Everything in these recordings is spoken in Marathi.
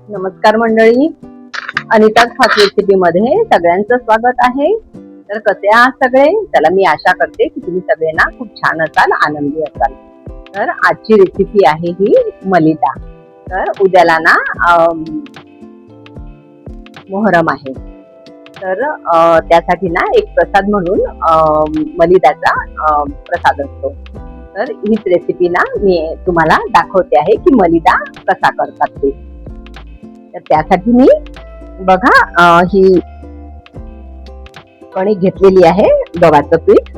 नमस्कार मंडळी, अनिताज फास्ट रेसिपी मध्ये सगळ्यांचं स्वागत आहे. तर कसे आहात सगळे? चला, मी आशा करते की तुम्ही सगळे ना खूप छान असाल, आनंदी असाल. तर आजची रेसिपी आहे ही मलिदा. तर उद्याला ना मोहरम आहे. तर त्यासाठी ना एक प्रसाद म्हणून मलिदाचा प्रसाद असतो. तर हीच रेसिपी ना मी तुम्हाला दाखवते आहे की मलिदा कसा करतात ते. तर त्यासाठी मी बघा ही कणिक घेतलेली आहे, गव्हाचं पीठ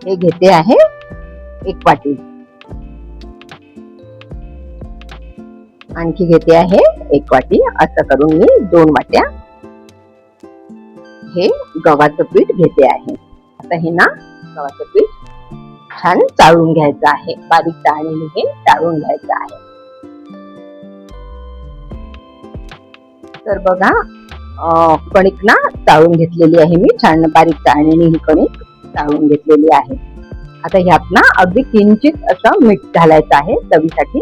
हे घेते आहे 1 वाटी. आणखी घेते आहे 1 वाटी. असं करून मी 2 वाट्या हे गव्हाचं पीठ घेते आहे. आता हे ना गव्हाचं पीठ छान चाळून घ्यायचं आहे. बारीक चाळणीने हे चाळून घ्यायचं आहे. तर बघा कणिक ना चाळून घेतलेली आहे मी. छान बारीक चाळणीने ही कणिक चाळून घेतलेली आहे. आता ह्यात ना अगदी किंचित असं मीठ घालायचं आहे चवीसाठी.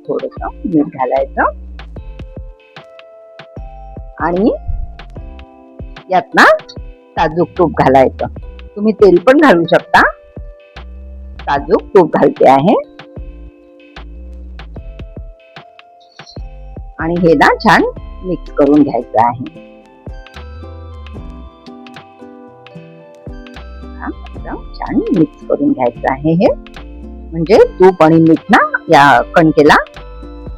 थोडस मीठ घालायचं आणि यात ना साजूक तूप घालायचं. तुम्ही तेल पण घालू शकता. साजूक तूप घालते आहे आणि हे ना छान मिक्स करून घ्यायचं आहे. छान मिक्स करून घ्यायचं आहे हे. म्हणजे तूप आणि मीठ ना या कणकेला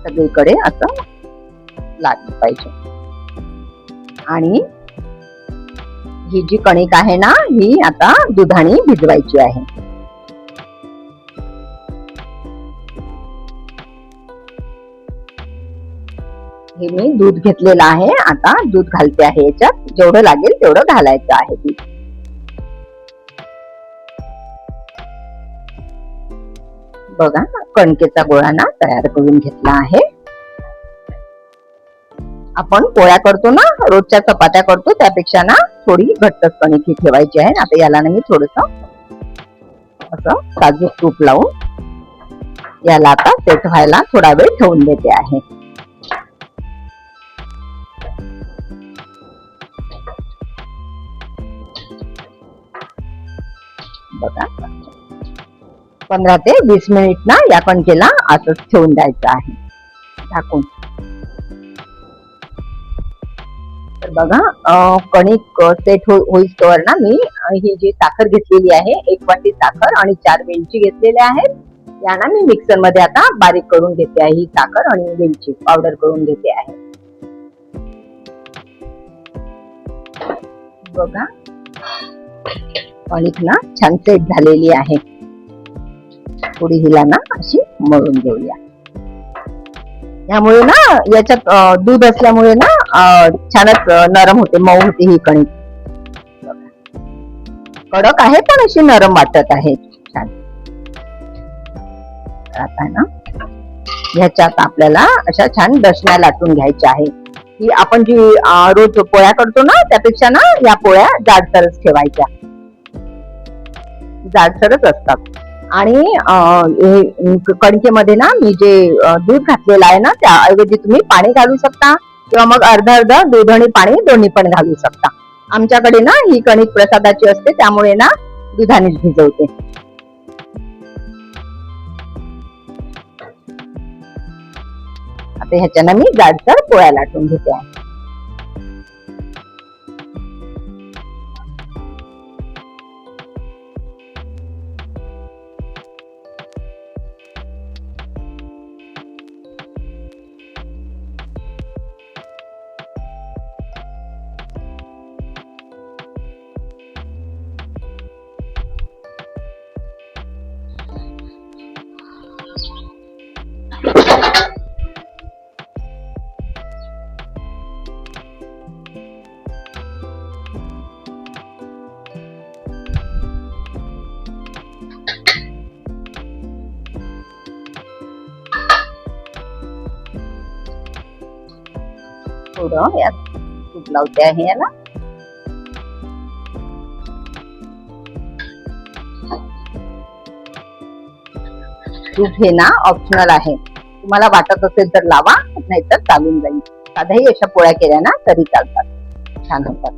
सगळीकडे असं लागलं पाहिजे. आणि ही जी कणिक आहे ना ही आता दुधाने भिजवायची आहे. हे मी दूध घेतलेलं आहे. आता दूध घालते आहे याच्यात. जेवढं लागेल तेवढं घालायचं आहे दूध. बघा कणकेचा गोळा ना तयार करून घेतला आहे. आपण पोळ्या करतो ना, रोजच्या चपात्या करतो त्यापेक्षा ना थोडी घट्ट कणिक ही ठेवायची आहे. आता याला ना मी थोडस असं साजूक तूप लावून याला आता सेट व्हायला थोडा वेळ ठेवून देते आहे. बघा 15 ते 20 मिनिट ना या कणकेला असंच ठेवून द्यायचं आहे झाकून. तर बघा कणिक सेट होईस्तोवर ना मी ही जी साखर घेतलेली आहे 1 वाटी साखर आणि 4 वेलची घेतलेल्या आहेत. यांना मी मिक्सर मध्ये आता बारीक करून घेते आहे. ही साखर आणि वेलची पावडर करून घेते आहे. बघा कणिक ना छान सेट झालेली आहे. थोडी हिला ना अशी मळून घेऊया. यामुळे ना याच्यात दूध असल्यामुळे ना छानच नरम होते, मऊ होते ही कणिक. कडक आहे पण अशी नरम वाटत आहे छान. आता ना ह्याच्यात आपल्याला अशा छान दशम्या लाटून घ्यायच्या आहे. ही आपण जी रोज पोळ्या करतो ना त्यापेक्षा ना या पोळ्या जाडसरच ठेवायच्या. जाडसरच असतात. आणि कणकेमध्ये ना मी जे दूध घातलेलं आहे ना त्याऐवजी तुम्ही पाणी घालू शकता किंवा मग अर्ध दूध आणि पाणी दोन्ही पण घालू शकता. आमच्याकडे ना ही कणिक प्रसादाची असते त्यामुळे ना दुधानेच भिजवते. आता ह्याच्याना मी जाडसर पोळ्या लाटून घेते आहे. थोडं यात तूप लावते आहे याला. तूप हे ना ऑप्शनल आहे, तुम्हाला वाटत असेल तर लावा, नाहीतर चालून जाईल. साध्याही अशा पोळ्या केल्या ना तरी चालतात, छान होतात.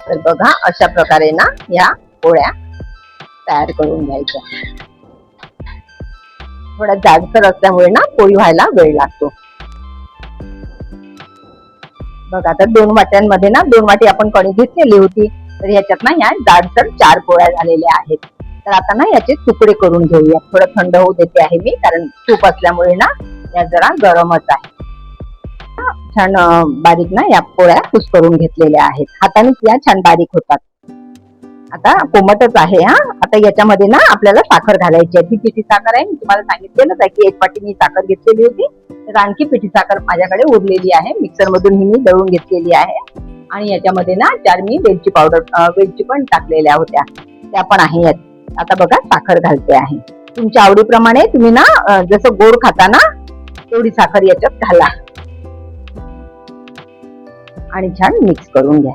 तर बघा अशा प्रकारे ना या पोळ्या तयार करून घ्यायच्या. थोडा जाडसर असल्यामुळे ना पोळी व्हायला वेळ लागतो. बघा आता 2 वाट्यांमध्ये ना 2 वाटी आपण कणी घेतलेली होती, तर याच्यात ना या जाडसर 4 पोळ्या झालेल्या आहेत. तर आता ना याचे तुकडे करून घेऊया. थोडं थंड होऊ देते आहे मी, कारण तूप असल्यामुळे ना या जरा गरमच आहे. छान बारीक ना या पोळ्या कुस्करून घेतलेल्या आहेत. हाताने या छान बारीक होतात. आता कोमटच आहे हा. आता याच्यामध्ये ना आपल्याला साखर घालायची आहे. ती पिठी साखर आहे, मी तुम्हाला सांगितलेलंच आहे की 1 वाटी मी साखर घेतलेली होती. तर आणखी पिठी साखर माझ्याकडे उरलेली आहे. मिक्सर मधून ही मी दळून घेतलेली आहे. आणि याच्यामध्ये ना 4 मी वेलची पावडर, वेलची पण टाकलेल्या होत्या, त्या पण आहे यात. आता बघा साखर घालते आहे. तुमच्या आवडीप्रमाणे तुम्ही ना जसं गोड खाता ना तेवढी साखर याच्यात घाला आणि छान मिक्स करून घ्या.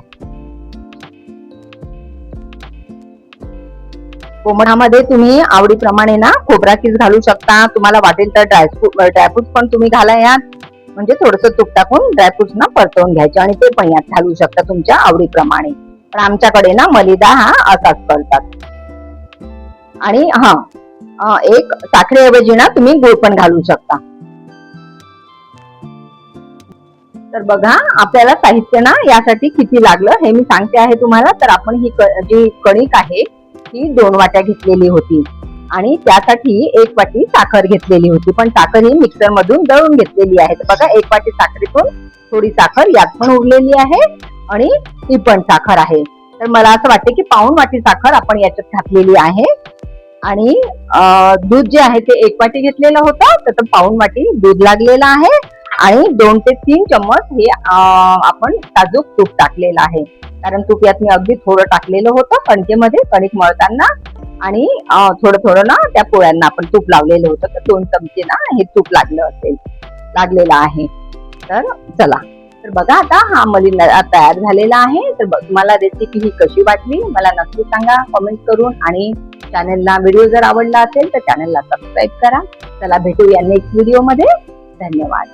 कोमटामध्ये तुम्ही आवडीप्रमाणे ना खोबरा किस घालू शकता. तुम्हाला वाटेल तर ड्रायफ्रूट पण तुम्ही घाला यात. म्हणजे थोडस तूप टाकून ड्रायफ्रुट्स ना परतवून घ्यायचे आणि ते पण यात घालू शकता तुमच्या आवडीप्रमाणे. पण आमच्याकडे ना मलिदा हा असाच करतात. आणि एक साखरेऐवजी ना तुम्ही गुळ पण घालू शकता. तर बघा आपल्याला साहित्य ना यासाठी किती लागलं हे मी सांगते आहे तुम्हाला. तर आपण ही जी कणिक आहे ती 2 वाट्या घेतलेली होती आणि त्यासाठी 1 वाटी साखर घेतलेली होती. पण साखर ही मिक्सर मधून दळून घेतलेली आहे. तर बघा 1 वाटी साखरेतून थोडी साखर यात पण उरलेली आहे आणि ती पण साखर आहे. तर मला असं वाटतं की पाऊण वाटी साखर आपण याच्यात घातलेली आहे. आणि दूध जे आहे ते 1 वाटी घेतलेलं होतं, तर पाऊण वाटी दूध लागलेलं आहे. आणि 2 ते 3 चम्मच हे आपण साजूक तूप टाकलेलं आहे. कारण तूप यात मी अगदी थोडं टाकलेलं होतं कणकेमध्ये कणिक मळताना. आणि थोडं थोडं ना त्या पोळ्यांना आपण तूप लावलेलं होतं. तर 2 चमचे ना हे तूप लागलेलं आहे. तर चला, तर बघा आता हा मलिदा तयार झालेला आहे. तर तुम्हाला रेसिपी ही कशी वाटली मला नक्की सांगा कमेंट करून. आणि चॅनलला व्हिडिओ जर आवडला असेल तर चॅनलला सबस्क्राईब करा. चला भेटूया नेक्स्ट व्हिडिओ मध्ये. धन्यवाद.